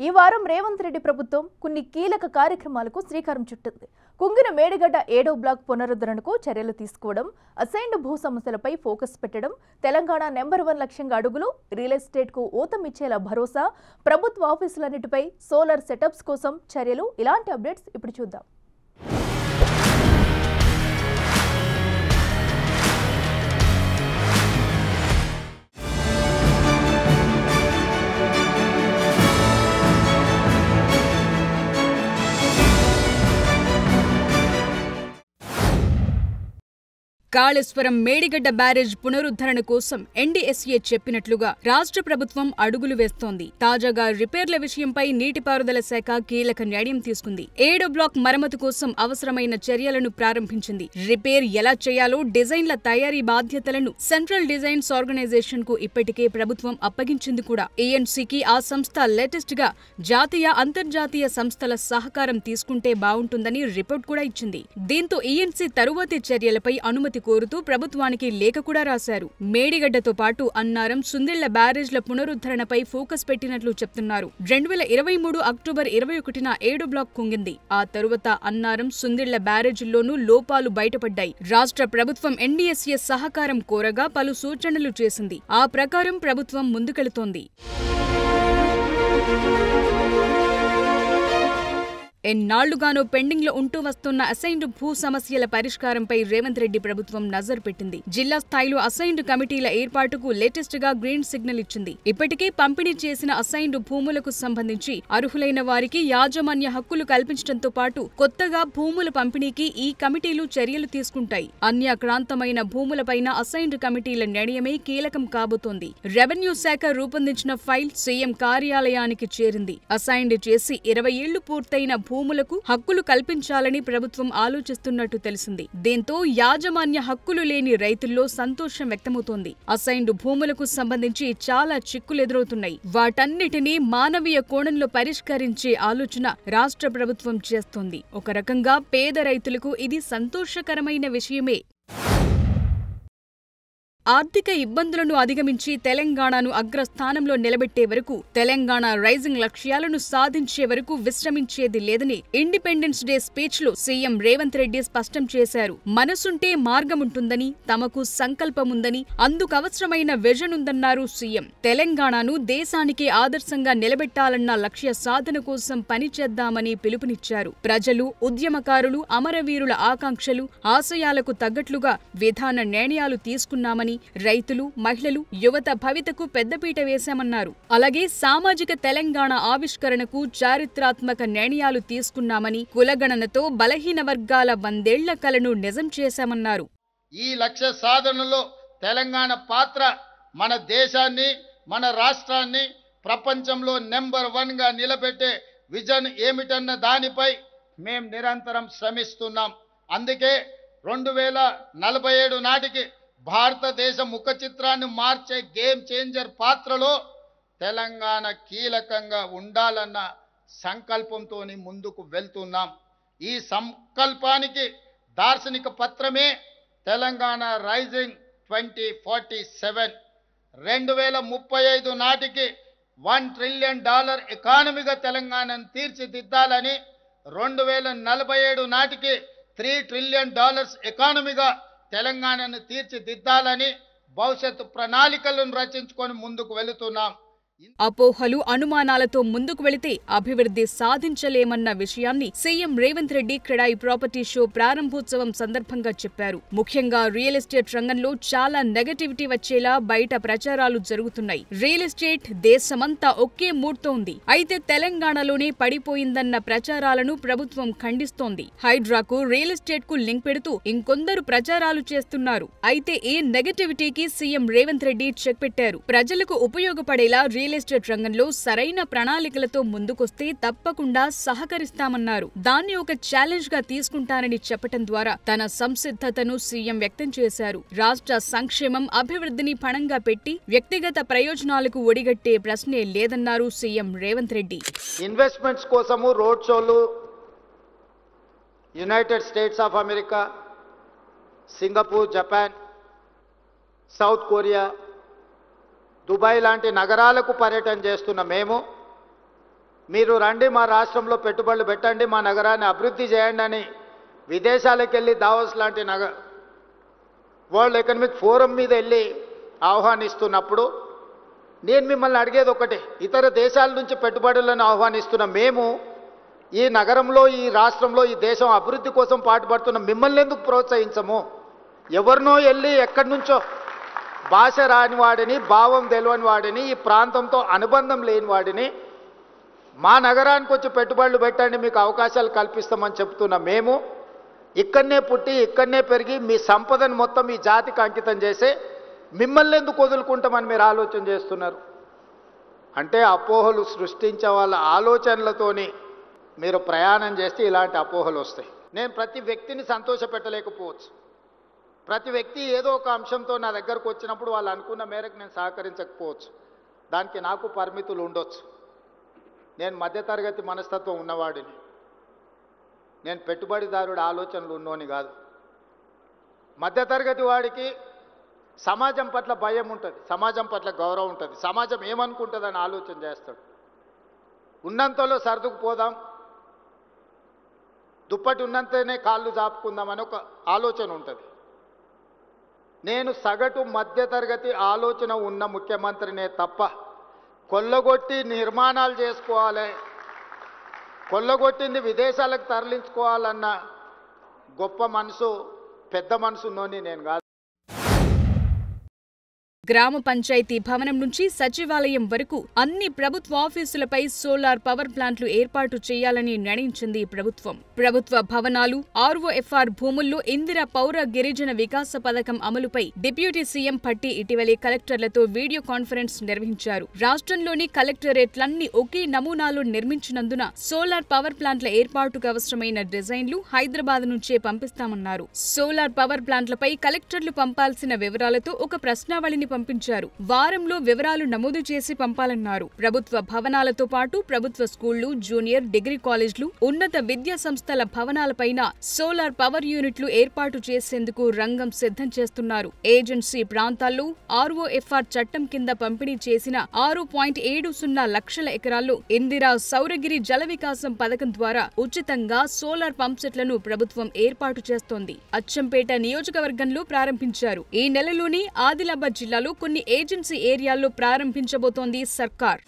ఈ వారం రేవంత్ రెడ్డి ప్రభుత్వం కొన్ని కీలక కార్యక్రమాలకు శ్రీకారం చుట్టింది. కుంగిన మేడిగడ్డ 7వ బ్లాక్ పునరుద్ధరణకు చర్యలు తీసుకోవడం, అసైన్డ్ భూ సమస్యలపై ఫోకస్ పెట్టడం, తెలంగాణ నెంబర్ 1 లక్ష్యంగా అడుగులు, రియల్ ఎస్టేట్కు ఊతమిచ్చేలా భరోసా, ప్రభుత్వ ఆఫీసులన్నిటిపై సోలార్ సెటప్స్ కోసం చర్యలు, ఇలాంటి అప్డేట్స్ ఇప్పుడు చూద్దాం. కాళేశ్వరం మేడిగడ్డ బ్యారేజ్ పునరుద్ధరణ కోసం ఎన్డీఎస్ఏ చెప్పినట్లుగా రాష్ట్ర ప్రభుత్వం అడుగులు వేస్తోంది. తాజాగా రిపేర్ల విషయంపై నీటిపారుదల శాఖ కీలక నిర్ణయం తీసుకుంది. 7వ బ్లాక్ మరమ్మతు కోసం అవసరమైన చర్యలను ప్రారంభించింది. రిపేర్ ఎలా చేయాలో డిజైన్ల తయారీ బాధ్యతలను సెంట్రల్ డిజైన్స్ ఆర్గనైజేషన్ కు ఇప్పటికే ప్రభుత్వం అప్పగించింది కూడా. ఈఎన్సీకి ఆ సంస్థ లేటెస్ట్ గా జాతీయ, అంతర్జాతీయ సంస్థల సహకారం తీసుకుంటే బావుంటుందని రిపోర్ట్ కూడా ఇచ్చింది. దీంతో ఈఎన్సీ తరువాతి చర్యలపై అనుమతి కోరుతూ ప్రభుత్వానికి లేఖ కూడా రాశారు. మేడిగడ్డతో పాటు అన్నారం, సుందిళ్ల బ్యారేజ్ల పునరుద్ధరణపై ఫోకస్ పెట్టినట్లు చెప్తున్నారు. 2023 అక్టోబర్ 21న 7 బ్లాక్ కుంగింది. ఆ తరువాత అన్నారం, సుందిళ్ల బ్యారేజీల్లోనూ లోపాలు బయటపడ్డాయి. రాష్ట్ర ప్రభుత్వం ఎన్డీఎస్ఏ సహకారం కోరగా పలు సూచనలు చేసింది. ఆ ప్రకారం ప్రభుత్వం ముందుకెళుతోంది. ఎన్నాళ్లుగానో పెండింగ్ లో ఉంటూ వస్తున్న అసైన్డ్ భూ సమస్యల పరిష్కారంపై రేవంత్ రెడ్డి ప్రభుత్వం నజర్ పెట్టింది. జిల్లా స్థాయిలో అసైన్డ్ కమిటీల ఏర్పాటుకు లేటెస్ట్ గా గ్రీన్ సిగ్నల్ ఇచ్చింది. ఇప్పటికే పంపిణీ చేసిన అసైన్డ్ భూములకు సంబంధించి అర్హులైన వారికి యాజమాన్య హక్కులు కల్పించడంతో పాటు కొత్తగా భూముల పంపిణీకి ఈ కమిటీలు చర్యలు తీసుకుంటాయి. అన్యాక్రాంతమైన భూములపైన అసైన్డ్ కమిటీల నిర్ణయమే కీలకం కాబోతోంది. రెవెన్యూ శాఖ రూపొందించిన ఫైల్ సీఎం కార్యాలయానికి చేరింది. అసైన్డ్ చేసి 20 ఏళ్లు పూర్తయిన భూములకు హక్కులు కల్పించాలని ప్రభుత్వం ఆలోచిస్తున్నట్టు తెలిసింది. దీంతో యాజమాన్య హక్కులు లేని రైతుల్లో సంతోషం వ్యక్తమవుతోంది. అసైన్డ్ భూములకు సంబంధించి చాలా చిక్కులు ఎదురవుతున్నాయి. వాటన్నిటినీ మానవీయ కోణంలో పరిష్కరించే ఆలోచన రాష్ట్ర ప్రభుత్వం చేస్తోంది. ఒక రకంగా పేద రైతులకు ఇది సంతోషకరమైన విషయమే. ఆర్థిక ఇబ్బందులను అధిగమించి తెలంగాణను అగ్రస్థానంలో నిలబెట్టే వరకు, తెలంగాణ రైజింగ్ లక్ష్యాలను సాధించే వరకు విశ్రమించేది లేదని ఇండిపెండెన్స్ డే స్పీచ్ లో సీఎం రేవంత్ రెడ్డి స్పష్టం చేశారు. మనసుంటే మార్గముంటుందని, తమకు సంకల్పముందని, అందుకవసరమైన విజన్ ఉందన్నారు సీఎం. తెలంగాణను దేశానికే ఆదర్శంగా నిలబెట్టాలన్న లక్ష్య సాధన కోసం పనిచేద్దామని పిలుపునిచ్చారు. ప్రజలు, ఉద్యమకారులు, అమరవీరుల ఆకాంక్షలు, ఆశయాలకు తగ్గట్లుగా విధాన నిర్ణయాలు తీసుకున్నామని, రైతులు, మహిళలు, యువత భవితకు పెద్దపీట వేశామన్నారు. అలాగే సామాజిక తెలంగాణ ఆవిష్కరణకు చారిత్రాత్మక నిర్ణయాలు తీసుకున్నామని, కులగణనతో బలహీన వర్గాల 100 ఏళ్ల కలను నిజం చేశామన్నారు. ఈ లక్ష్య సాధనలో తెలంగాణ పాత్ర మన దేశాన్ని, మన రాష్ట్రాన్ని ప్రపంచంలో నెంబర్ 1గా నిలబెట్టే విజన్ ఏమిటన్న దానిపై మేము నిరంతరం శ్రమిస్తున్నాం. అందుకే 2047 నాటికి భారతదేశ ముఖ చిత్రాన్ని మార్చే గేమ్ చేంజర్ పాత్రలో తెలంగాణ కీలకంగా ఉండాలన్న సంకల్పంతో ముందుకు వెళ్తున్నాం. ఈ సంకల్పానికి దార్శనిక పత్రమే తెలంగాణ రైజింగ్ 2047. 2035 నాటికి $1 ట్రిలియన్ ఎకానమీగా తెలంగాణను తీర్చిదిద్దాలని, 2047 నాటికి $3 ట్రిలియన్ ఎకానమీగా తెలంగాణను తీర్చిదిద్దాలని భవిష్యత్తు ప్రణాళికలను రచించుకొని ముందుకు వెళుతున్నాం. అపోహలు, అనుమానాలతో ముందుకు వెళితే అభివృద్ధి సాధించలేమన్న విషయాన్ని CM Revanth Reddy CREDAI property show ప్రారంభోత్సవం సందర్భంగా చెప్పారు. ముఖ్యంగా రియల్ ఎస్టేట్ రంగంలో చాలా నెగటివిటీ వచ్చేలా బయట ప్రచారాలు జరుగుతున్నాయి. రియల్ ఎస్టేట్ దేశమంతా ఒకే మూడ్తో ఉంది. అయితే తెలంగాణలోనే పడిపోయిందన్న ప్రచారాలను ప్రభుత్వం ఖండిస్తోంది. హైడ్రాకు, రియల్ ఎస్టేట్ కు లింక్ పెడుతూ ఇంకొందరు ప్రచారాలు చేస్తున్నారు. అయితే ఈ నెగటివిటీకి సీఎం రేవంత్ రెడ్డి చెక్ పెట్టారు. ప్రజలకు ఉపయోగపడేలా రియల్ ఎస్టేట్ రంగంలో సరైన ప్రణాళికలతో ముందుకొస్తే తప్పకుండా సహకరిస్తామన్నారు. దాన్ని ఒక ఛాలెంజ్ గా తీసుకుంటానని చెప్పటం ద్వారా తన సంసిద్ధతను సీఎం వ్యక్తం చేశారు. రాష్ట్ర సంక్షేమం, అభివృద్ధిని పణంగా పెట్టి వ్యక్తిగత ప్రయోజనాలకు ఒడిగట్టే ప్రశ్నే లేదన్నారు సీఎం రేవంత్ రెడ్డి. ఇన్వెస్ట్మెంట్స్ కోసము రోడ్ షోలు United states of America, Singapore, Japan, south Korea, Dubai లాంటి నగరాలకు పర్యటన చేస్తున్న మేము మీరు రండి మా రాష్ట్రంలో పెట్టుబడులు పెట్టండి, మా నగరాన్ని అభివృద్ధి చేయండి అని విదేశాలకు వెళ్ళి దావోస్ లాంటి వరల్డ్ ఎకనామిక్ ఫోరం మీద వెళ్ళి ఆహ్వానిస్తున్నప్పుడు నేను మిమ్మల్ని అడిగేది ఒకటే, ఇతర దేశాల నుంచి పెట్టుబడులను ఆహ్వానిస్తున్న మేము ఈ నగరంలో, ఈ రాష్ట్రంలో, ఈ దేశం అభివృద్ధి కోసం పాటుపడుతున్న మిమ్మల్ని ఎందుకు ప్రోత్సహించము? ఎవరినో వెళ్ళి ఎక్కడి నుంచో భాష రాని వాడిని, భావం తెలియని వాడిని, ఈ ప్రాంతంతో అనుబంధం లేని వాడిని మా నగరానికి వచ్చి పెట్టుబడులు పెట్టండి, మీకు అవకాశాలు కల్పిస్తామని చెప్తున్న మేము ఇక్కడనే పుట్టి ఇక్కడనే పెరిగి మీ సంపదను మొత్తం ఈ జాతికి అంకితం చేసే మిమ్మల్ని ఎందుకు వదులుకుంటామని మీరు ఆలోచన చేస్తున్నారు? అంటే అపోహలు సృష్టించే వాళ్ళ ఆలోచనలతోని మీరు ప్రయాణం చేస్తే ఇలాంటి అపోహలు వస్తాయి. నేను ప్రతి వ్యక్తిని సంతోషపెట్టలేకపోవచ్చు. ప్రతి వ్యక్తి ఏదో ఒక అంశంతో నా దగ్గరకు వచ్చినప్పుడు వాళ్ళు అనుకున్న మేరకు నేను సహకరించకపోవచ్చు. దానికి నాకు పరిమితులు ఉండొచ్చు. నేను మధ్యతరగతి మనస్తత్వం ఉన్నవాడిని. నేను పెట్టుబడిదారుడి ఆలోచనలు ఉన్నోని కాదు. మధ్యతరగతి వాడికి సమాజం పట్ల భయం ఉంటుంది, సమాజం పట్ల గౌరవం ఉంటుంది, సమాజం ఏమనుకుంటుందని ఆలోచన చేస్తాడు. ఉన్నంతలో సర్దుకుపోదాం, దుప్పటి ఉన్నంతనే కాళ్ళు జాపుకుందామని ఒక ఆలోచన ఉంటుంది. నేను సగటు మధ్యతరగతి ఆలోచన ఉన్న ముఖ్యమంత్రినే తప్ప కొల్లగొట్టి నిర్మాణాలు చేసుకోవాలి, కొల్లగొట్టింది విదేశాలకు తరలించుకోవాలన్న గొప్ప మనసు, పెద్ద మనసు ఉన్నోని నేను కాదు. గ్రామ పంచాయతీ భవనం నుంచి సచివాలయం వరకు అన్ని ప్రభుత్వ ఆఫీసులపై సోలార్ పవర్ ప్లాంట్లు ఏర్పాటు చేయాలని నిర్ణయించింది ప్రభుత్వం. ప్రభుత్వ భవనాలు, ఆర్ఓఎఫ్ఆర్ భూముల్లో ఇందిరా పౌర గిరిజన వికాస పథకం అమలుపై డిప్యూటీ సీఎం భట్టి ఇటీవలే కలెక్టర్లతో వీడియో కాన్ఫరెన్స్ నిర్వహించారు. రాష్ట్రంలోని కలెక్టరేట్లన్నీ ఒకే నమూనాలో నిర్మించినందున సోలార్ పవర్ ప్లాంట్ల ఏర్పాటుకు అవసరమైన డిజైన్లు హైదరాబాద్ నుంచే పంపిస్తామన్నారు. సోలార్ పవర్ ప్లాంట్లపై కలెక్టర్లు పంపాల్సిన వివరాలతో ఒక ప్రశ్నావళిని పంపించారు. వారంలో వివరాలు నమోదు చేసి పంపాలన్నారు. ప్రభుత్వ భవనాలతో పాటు ప్రభుత్వ స్కూళ్లు, జూనియర్ డిగ్రీ కాలేజ్లు, ఉన్నత విద్యా సంస్థల భవనాలపైన సోలార్ పవర్ యూనిట్లు ఏర్పాటు చేసేందుకు రంగం సిద్ధం చేస్తున్నారు. ఏజెన్సీ ప్రాంతాల్లో ఆర్ఓఎఫ్ఆర్ చట్టం కింద పంపిణీ చేసిన 6.70 లక్షల ఎకరాల్లో ఇందిరా సౌరగిరి జల వికాసం పథకం ద్వారా ఉచితంగా సోలార్ పంప్సెట్లను ప్రభుత్వం ఏర్పాటు చేస్తోంది. అచ్చంపేట నియోజకవర్గంలో ప్రారంభించారు. ఈ నెలలోనే ఆదిలాబాద్ జిల్లాలో కొన్ని ఏజెన్సీ ఏరియాల్లో ప్రారంభించబోతోంది సర్కార్.